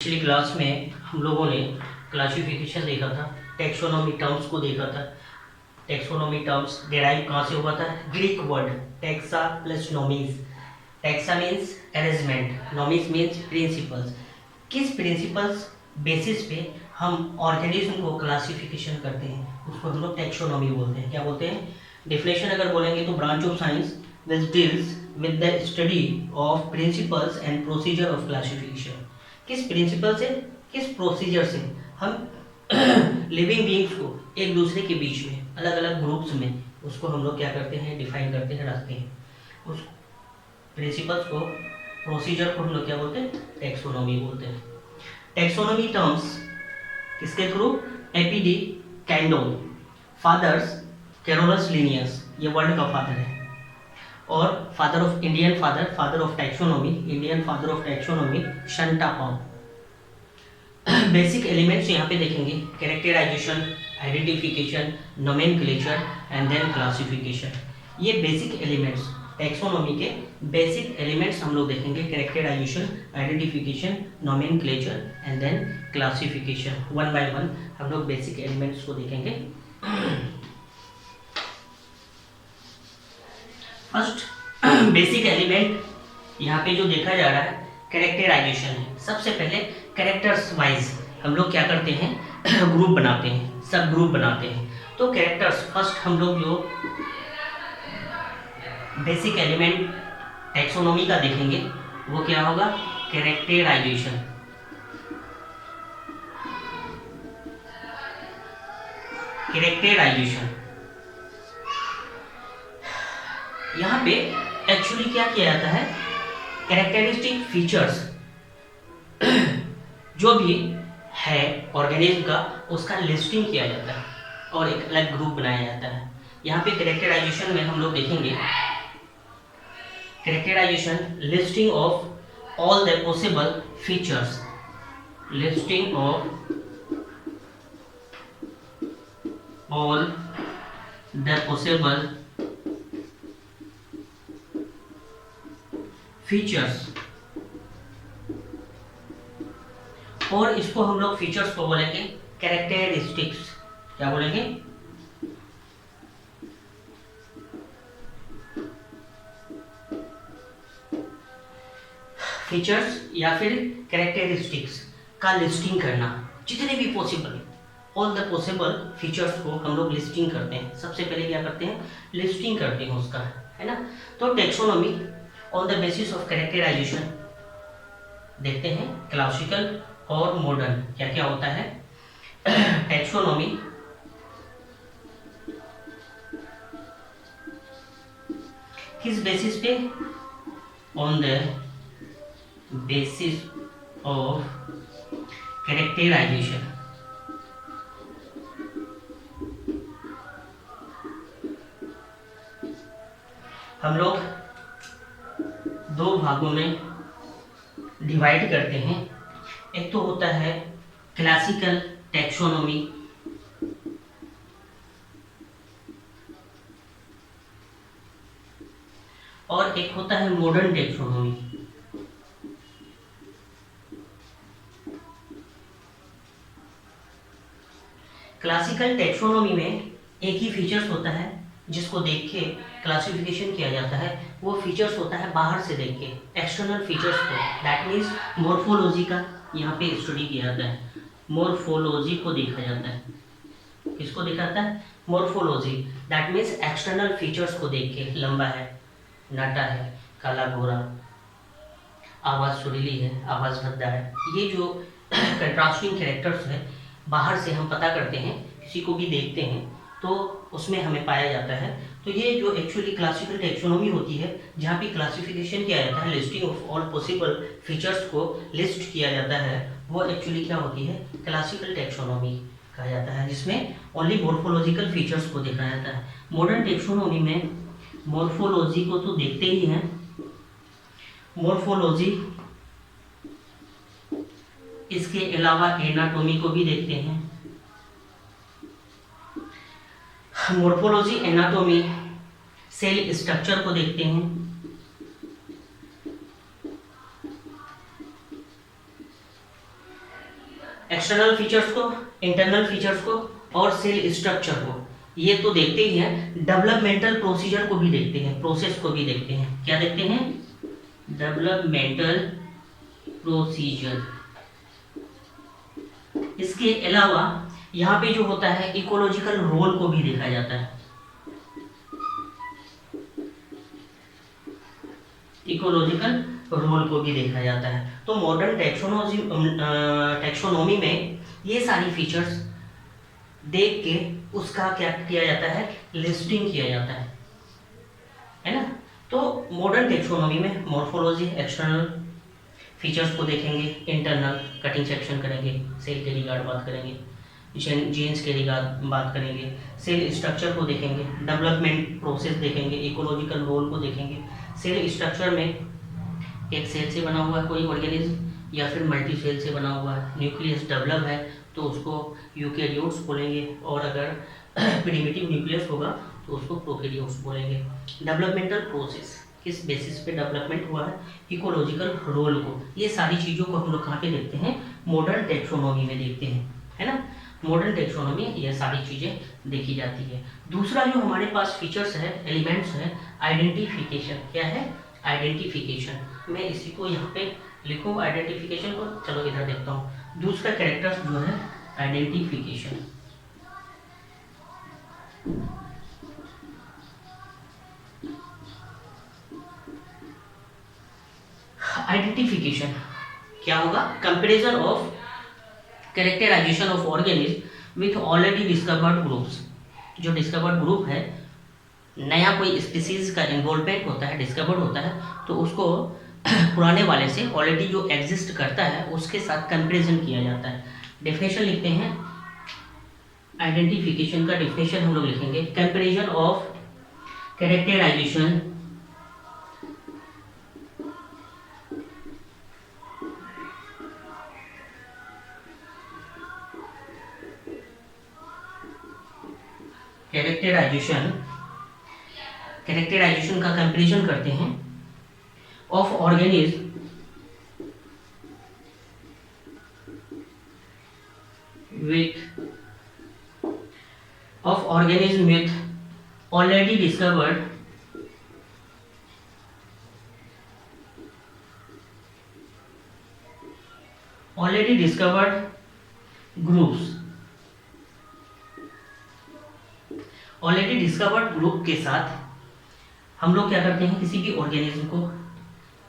पिछली क्लास में हम लोगों ने क्लासिफिकेशन देखा था, टेक्सोनॉमी टर्म्स को देखा था। टेक्सोनॉमी टर्म्स डेराइव कहाँ से हुआ था? Greek word taxa plus nomos. Taxa means arrangement, nomos means principles. किस प्रिंसिपल्स बेसिस पे हम ऑर्गेनिज्म को क्लासिफिकेशन करते हैं उसको हम लोग टेक्सोनॉमी बोलते हैं। क्या बोलते हैं? डिफिनेशन अगर बोलेंगे तो branch of science which deals with the study of principles and procedure of classification. किस प्रिंसिपल से, किस प्रोसीजर से हम लिविंग बीइंग्स को एक दूसरे के बीच में अलग अलग ग्रुप्स में उसको हम लोग क्या करते हैं? डिफाइन करते हैं, रखते हैं। उस प्रिंसिपल्स को, प्रोसीजर को हम लोग क्या बोलते हैं? टेक्सोनॉमी बोलते हैं। टेक्सोनॉमी टर्म्स किसके थ्रू? A P de Candolle, fathers Carolus Linnaeus, ये वर्ल्ड का फादर है, और father of Indian father of taxonomy, Indian father of taxonomy Santapau. Basic elements यहाँ पे देखेंगे, characterisation, identification, nomenclature and then classification. ये बेसिक एलिमेंट्स, टैक्सोनॉमी के बेसिक एलिमेंट्स हम लोग देखेंगे, characterisation, identification, nomenclature and then classification. One by one हम लोग बेसिक एलिमेंट्स को देखेंगे। फर्स्ट बेसिक एलिमेंट यहाँ पे जो देखा जा रहा है कैरेक्टराइजेशन है। सबसे पहले कैरेक्टर्स वाइज हम लोग क्या करते हैं? ग्रुप बनाते हैं, सब ग्रुप बनाते हैं। तो कैरेक्टर्स फर्स्ट हम लोग जो बेसिक एलिमेंट टैक्सोनॉमी का देखेंगे वो क्या होगा? कैरेक्टराइजेशन। कैरेक्टराइजेशन यहाँ पे एक्चुअली क्या किया जाता है? कैरेक्टरिस्टिक फीचर्स जो भी है ऑर्गेनिज्म का उसका लिस्टिंग किया जाता है और एक अलग ग्रुप बनाया जाता है। यहाँ पे कैरेक्टराइजेशन में हम लोग देखेंगे characterisation, listing of all the possible features, listing of all the possible features, और इसको हम लोग फीचर्स को बोलेंगे कैरेक्टरिस्टिक्स। क्या बोलेंगे? फीचर्स या फिर कैरेक्टरिस्टिक्स का लिस्टिंग करना, जितने भी possible, all the possible features को हम लोग लिस्टिंग करते हैं। सबसे पहले क्या करते हैं? लिस्टिंग करते हैं उसका, है ना। तो taxonomy on the basis of characterisation देखते हैं, क्लासिकल और मॉडर्न क्या क्या होता है। टैक्सोनॉमी किस बेसिस पे? On the basis of characterisation. हम लोग दो भागों में डिवाइड करते हैं। एक तो होता है क्लासिकल टैक्सोनॉमी, और एक होता है मॉडर्न टैक्सोनॉमी। क्लासिकल टैक्सोनॉमी में एक ही फीचर्स होता है जिसको देख के क्लासिफिकेशन किया जाता है। वो फीचर्स होता है बाहर से देख के, एक्सटर्नल फीचर्स को, दैट मीन्स मॉर्फोलॉजी का यहाँ पे स्टडी किया जाता है। मॉर्फोलॉजी को देखा जाता है। किसको देखा जाता है? Morphology, that means external features को देख के, लंबा है, नाटा है, काला गोरा, आवाज़ सुरीली है, आवाज़ भद्दा है, ये जो कंट्रास्टिंग कैरेक्टर्स है बाहर से हम पता करते हैं, किसी को भी देखते हैं तो उसमें हमें पाया जाता है। तो ये जो एक्चुअली क्लासिकल टैक्सोनॉमी होती है जहाँ पे क्लासिफिकेशन किया जाता है, listing of all possible features को लिस्ट किया जाता है, वो एक्चुअली क्या होती है? क्लासिकल टैक्सोनॉमी कहा जाता है, जिसमें ओनली मॉर्फोलॉजिकल फीचर्स को देखा जाता है। मॉडर्न टैक्सोनॉमी में मॉर्फोलॉजी को तो देखते ही हैं, मॉर्फोलॉजी इसके अलावा एनाटॉमी को भी देखते हैं। मॉर्फोलॉजी, एनाटॉमी, सेल स्ट्रक्चर को देखते हैं। एक्सटर्नल फीचर्स को, इंटरनल फीचर्स को और सेल स्ट्रक्चर को, ये तो देखते ही हैं। डेवलपमेंटल प्रोसीजर को भी देखते हैं, प्रोसेस को भी देखते हैं। क्या देखते हैं? Developmental procedure. इसके अलावा यहाँ पे जो होता है इकोलॉजिकल रोल को भी देखा जाता है। इकोलॉजिकल रोल को भी देखा जाता है। तो मॉडर्न टैक्सोनॉमी में ये सारी फीचर्स देख के उसका क्या किया जाता है? लिस्टिंग किया जाता है ना। तो मॉडर्न टैक्सोनॉमी में मॉर्फोलॉजी, एक्सटर्नल फीचर्स को देखेंगे, इंटरनल कटिंग सेक्शन करेंगे, सेल के रिगार्ड बात करेंगे, जीन्स के रिगार्ड बात करेंगे, सेल स्ट्रक्चर को देखेंगे, डेवलपमेंट प्रोसेस देखेंगे, इकोलॉजिकल रोल को देखेंगे। सेल स्ट्रक्चर में एक सेल से बना हुआ है कोई ऑर्गेनिज्म या फिर मल्टी सेल से बना हुआ है, न्यूक्लियस डेवलप है तो उसको यूकेरियोट्स बोलेंगे, और अगर प्रिमिटिव न्यूक्लियस होगा तो उसको प्रोकैरियोट्स बोलेंगे। डेवलपमेंटल प्रोसेस, किस बेसिस पे डेवलपमेंट हुआ है? इकोलॉजिकल रोल को। ये सारी चीज़ों को हम लोग कहाँ पे देखते हैं? मॉडर्न टैक्सोनॉमी में देखते हैं, है ना। मॉडर्न टैक्सोनॉमी ये सारी चीज़ें देखी जाती है। दूसरा जो हमारे पास फीचर्स है, एलिमेंट्स है, आइडेंटिफिकेशन। क्या है? आइडेंटिफिकेशन। मैं इसी को यहाँ पे लिखूँ आइडेंटिफिकेशन को। चलो इधर देखता हूँ। दूसरा कैरेक्टर्स जो है आइडेंटिफिकेशन। आइडेंटिफिकेशन क्या होगा? Comparison of characterisation of organism with already discovered groups. जो डिस्कवर्ड ग्रुप है, नया कोई स्पीसीज का इन्वॉल्वमेंट होता है, डिस्कवर्ड होता है, तो उसको पुराने वाले से ऑलरेडी जो एग्जिस्ट करता है उसके साथ कंपैरिजन किया जाता है। डेफिनेशन लिखते हैं आइडेंटिफिकेशन का। डेफिनेशन हम लोग लिखेंगे कंपैरिजन ऑफ कैरेक्टराइजेशन कैरेक्टराइजेशन का कंपैरिजन करते हैं of organism with already discovered groups। Already discovered group के साथ हम लोग क्या करते हैं? किसी भी ऑर्गेनिज्म को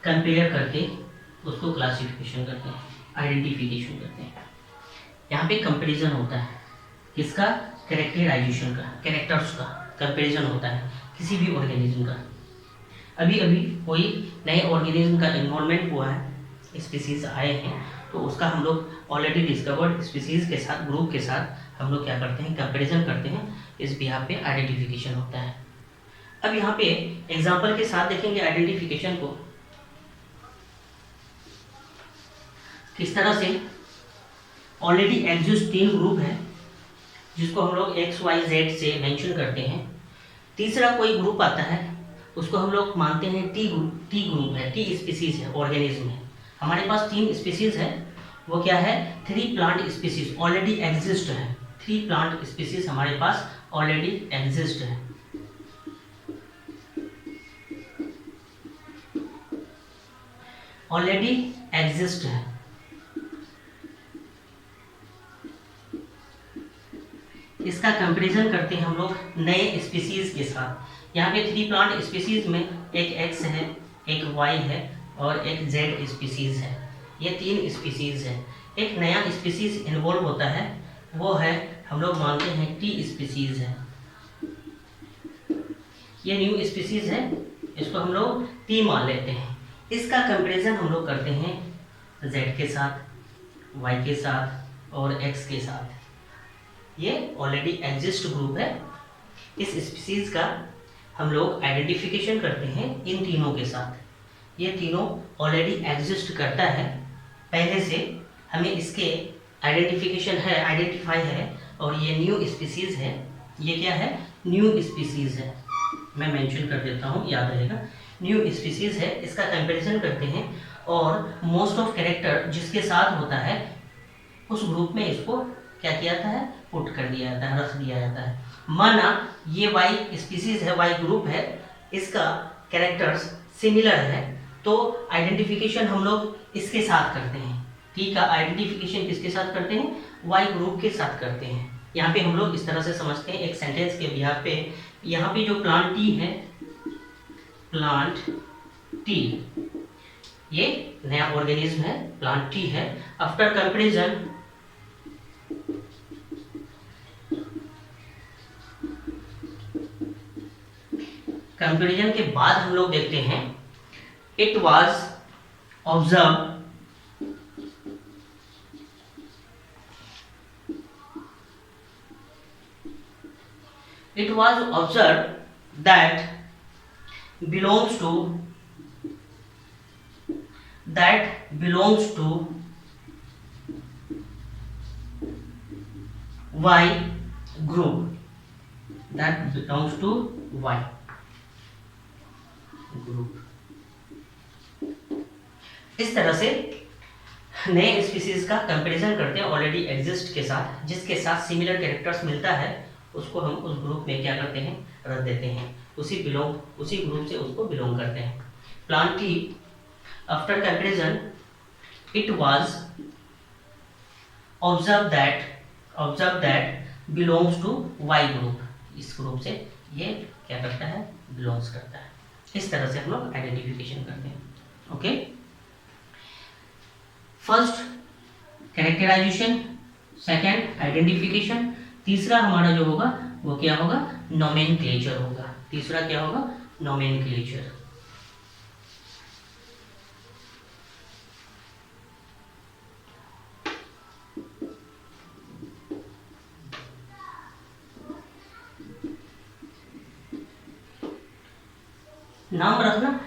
कंपेयर करके उसको क्लासिफिकेशन करते हैं, आइडेंटिफिकेशन करते हैं। यहाँ पे कंपैरिजन होता है किसका? कैरेक्टराइजेशन का, कैरेक्टर्स का कंपैरिजन होता है किसी भी ऑर्गेनिज्म का। अभी अभी कोई नए ऑर्गेनिज्म का इन्वॉल्वमेंट हुआ है, स्पीसीज आए हैं, तो उसका हम लोग ऑलरेडी डिस्कवर्ड स्पीसीज के साथ, ग्रुप के साथ हम लोग क्या करते हैं? कंपैरिजन करते हैं। इस बिहाफ पे आइडेंटिफिकेशन होता है। अब यहाँ पे एग्जाम्पल के साथ देखेंगे आइडेंटिफिकेशन को किस तरह से। ऑलरेडी एग्जिस्ट 3 ग्रुप है जिसको हम लोग XYZ से मेंशन करते हैं। तीसरा कोई ग्रुप आता है उसको हम लोग मानते हैं टी ग्रुप है, टी स्पीसीज है, ऑर्गेनिज्म है। हमारे पास 3 स्पीसीज है, वो क्या है? 3 प्लांट स्पीसीज ऑलरेडी एग्जिस्ट है। 3 प्लांट स्पीसीज हमारे पास ऑलरेडी एग्जिस्ट है। ऑलरेडी एग्जिस्ट है। इसका कंपैरिजन करते हैं हम लोग नए स्पीसीज के साथ। यहाँ पे 3 प्लांट स्पीसीज में एक X है, एक Y है और एक Z स्पीसीज है। ये 3 स्पीसीज है। एक नया स्पीसीज इन्वॉल्व होता है, वो है हम लोग मानते हैं T स्पीसीज है। ये न्यू स्पीसीज है, इसको हम लोग T मान लेते हैं। इसका कंपैरिजन हम लोग करते हैं Z के साथ, Y के साथ और X के साथ। ये ऑलरेडी एग्जिस्ट ग्रुप है। इस स्पीसीज का हम लोग आइडेंटिफिकेशन करते हैं इन तीनों के साथ। ये तीनों ऑलरेडी एग्जिस्ट करता है पहले से, हमें इसके आइडेंटिफिकेशन है, आइडेंटिफाई है, और ये न्यू स्पीसीज है। ये क्या है? न्यू स्पीसीज है। मैं मेंशन कर देता हूँ, याद रहेगा। न्यू स्पीसीज है, इसका कंपैरिजन करते हैं और मोस्ट ऑफ कैरेक्टर जिसके साथ होता है उस ग्रुप में इसको क्या किया जाता है, पुट कर दिया जाता है, रख दिया जाता है। माना ये वाई स्पीसीज है, वाई ग्रुप है, इसका कैरेक्टर्स सिमिलर है, तो आइडेंटिफिकेशन हम लोग इसके साथ करते हैं। ठीक है, आइडेंटिफिकेशन किसके साथ करते हैं, वाई ग्रुप के साथ करते हैं। यहाँ पे हम लोग इस तरह से समझते हैं, एक सेंटेंस के बिहार पे, यहाँ पे जो प्लांट टी है, प्लांट टी, ये नया ऑर्गेनिज्म है, प्लांट टी है। आफ्टर कंपैरिजन, कंपैरिजन के बाद हम लोग देखते हैं, it was observe it was observed that belongs to Y group, that belongs to Y group। इस तरह से नए स्पीसीज का कंपैरिजन करते हैं ऑलरेडी एग्जिस्ट के साथ, जिसके साथ सिमिलर कैरेक्टर्स मिलता है, उसको हम उस ग्रुप में क्या करते हैं, रख देते हैं, उसी ग्रुप से उसको बिलोंग करते हैं। Plant T, after comparison, it was observe that belongs to Y group, इस ग्रुप से ये क्या करता है, बिलोंग्स करता है। इस तरह से हम लोग आइडेंटिफिकेशन करते हैं। Okay, first characterisation, second identification, तीसरा हमारा जो होगा वो क्या होगा, नोमेनक्लेचर होगा। तीसरा क्या होगा, नोमेनक्लेचर। नाम रखना,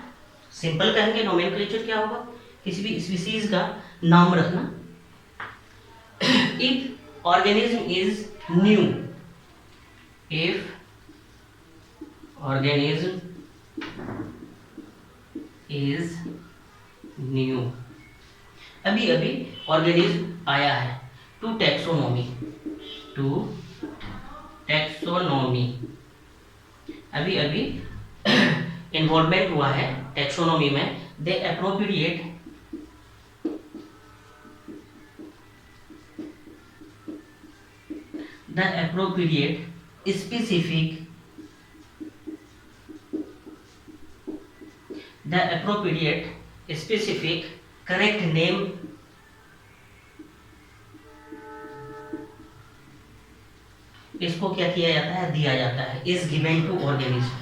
सिंपल कहेंगे नोमेनक्लेचर क्या होगा, किसी भी स्पीसीज का नाम रखना। If organism is new, if organism is new, अभी अभी ऑर्गेनिज्म आया है, टू टैक्सोनॉमी, अभी अभी इन्वॉल्वमेंट हुआ है टैक्सोनॉमी में, दे अप्रोप्रिएट specific correct name इसको क्या किया जाता है, दिया जाता है, is given to organism,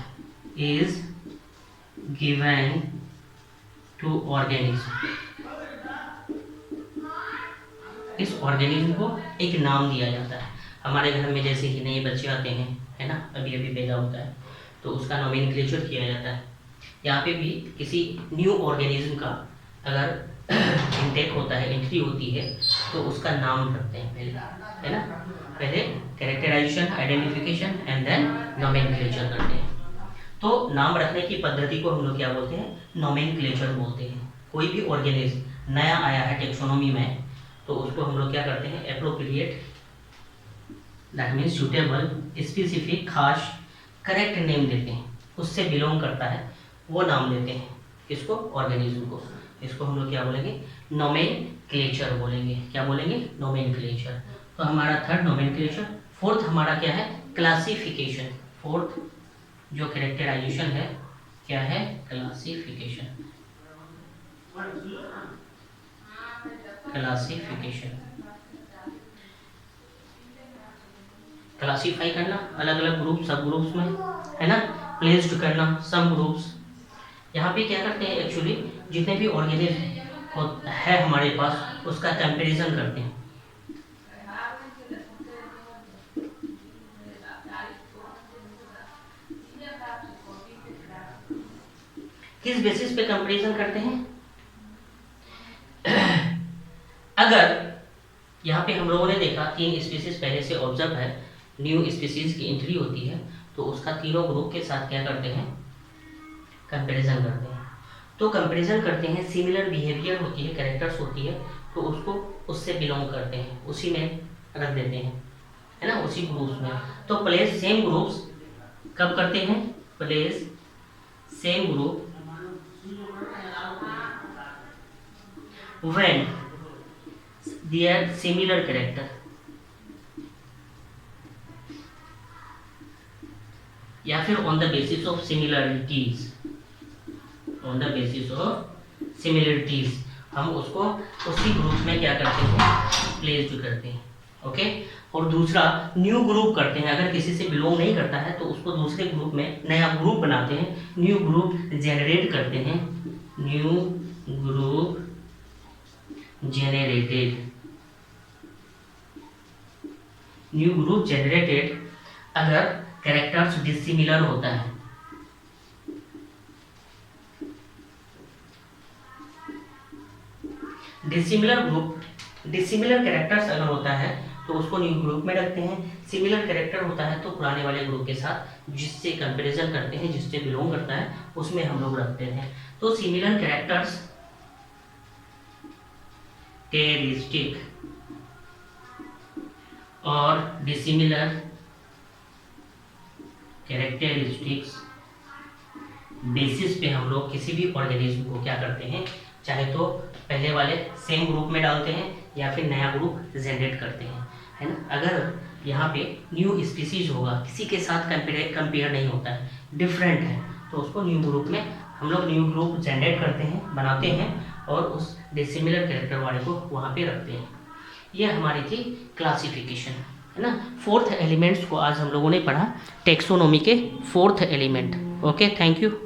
इस ऑर्गेनिज्म को एक नाम दिया जाता है। हमारे घर में जैसे ही नए बच्चे आते हैं, है ना, अभी अभी पैदा होता है, तो उसका नोमेनक्लेचर किया जाता है। यहाँ पे भी किसी न्यू ऑर्गेनिज्म का अगर इंटेक होता है, एंट्री होती है, तो उसका नाम रखते हैं पहले, है ना, पहले characterisation, identification and then nomenclature करते हैं। तो नाम रखने की पद्धति को हम लोग क्या बोलते हैं, नोमेनक्लेचर बोलते हैं। कोई भी ऑर्गेनिज्म नया आया है टेक्सोनॉमी में, तो उसको हम लोग क्या करते हैं, appropriate, that means suitable, specific, खास, करेक्ट नेम देते हैं, उससे बिलोंग करता है वो नाम देते हैं, किसको, ऑर्गेनिज्म को। इसको हम लोग क्या बोलेंगे, नोमेनक्लेचर बोलेंगे। क्या बोलेंगे, नोमेनक्लेचर। तो हमारा थर्ड नोमेनक्लेचर। फोर्थ हमारा क्या है, क्लासिफिकेशन। फोर्थ जो कैरेक्टराइजेशन है क्या है, क्लासिफिकेशन। क्लासीफाई करना अलग अलग ग्रुप, सब ग्रुप्स में, है ना, प्लेस्ड करना सब ग्रुप्स। यहाँ पे क्या करते हैं, एक्चुअली जितने भी ऑर्गेनिज्म है हमारे पास, उसका कंपैरिजन करते हैं। किस बेसिस पे कंपैरिजन करते हैं, अगर यहाँ पे हम लोगों ने देखा 3 स्पीसीज पहले से ऑब्जर्व है, न्यू स्पीसीज की एंट्री होती है, तो उसका तीनों ग्रुप के साथ क्या करते हैं, कंपैरिजन करते हैं। तो कंपैरिजन करते हैं, सिमिलर बिहेवियर होती है, कैरेक्टर्स होती है, तो उसको उससे बिलोंग करते हैं, उसी में रख देते हैं, है ना, उसी ग्रुप्स में। तो प्लेस सेम ग्रुप्स कब करते हैं? Place same group when they are similar character, या फिर on the basis of similarities, on the basis of similarities हम उसको उसी ग्रुप में क्या करते हैं? प्लेस करते हैं। ओके। और दूसरा न्यू ग्रुप करते हैं, अगर किसी से बिलोंग नहीं करता है तो उसको दूसरे ग्रुप में नया ग्रुप बनाते हैं, न्यू ग्रुप जनरेट करते हैं, new group generated, new group generated अगर कैरेक्टर्स डिसिमिलर होता है, डिसिमिलर ग्रुप, डिसिमिलर कैरेक्टर्स अगर होता है तो उसको न्यू ग्रुप में रखते हैं, सिमिलर कैरेक्टर होता है तो पुराने वाले ग्रुप के साथ जिससे कंपैरिजन करते हैं, जिससे बिलोंग करता है उसमें हम लोग रखते हैं। तो सिमिलर कैरेक्टर्स कैरेक्टरिस्टिक और डिसिमिलर कैरेक्टरिस्टिक्स बेसिस पे हम लोग किसी भी ऑर्गेनिज्म को क्या करते हैं, चाहे तो पहले वाले सेम ग्रुप में डालते हैं या फिर नया ग्रुप जनरेट करते हैं, है ना। अगर यहाँ पे न्यू स्पीसीज होगा, किसी के साथ कंपेयर नहीं होता है, डिफरेंट है, तो उसको न्यू ग्रुप में हम लोग न्यू ग्रुप जनरेट करते हैं, बनाते हैं और उस डिसिमिलर कैरेक्टर वाले को वहाँ पे रखते हैं। ये हमारी थी क्लासिफिकेशन, है ना। फोर्थ एलिमेंट्स को आज हम लोगों ने पढ़ा, टेक्सोनोमी के fourth element. Okay, thank you.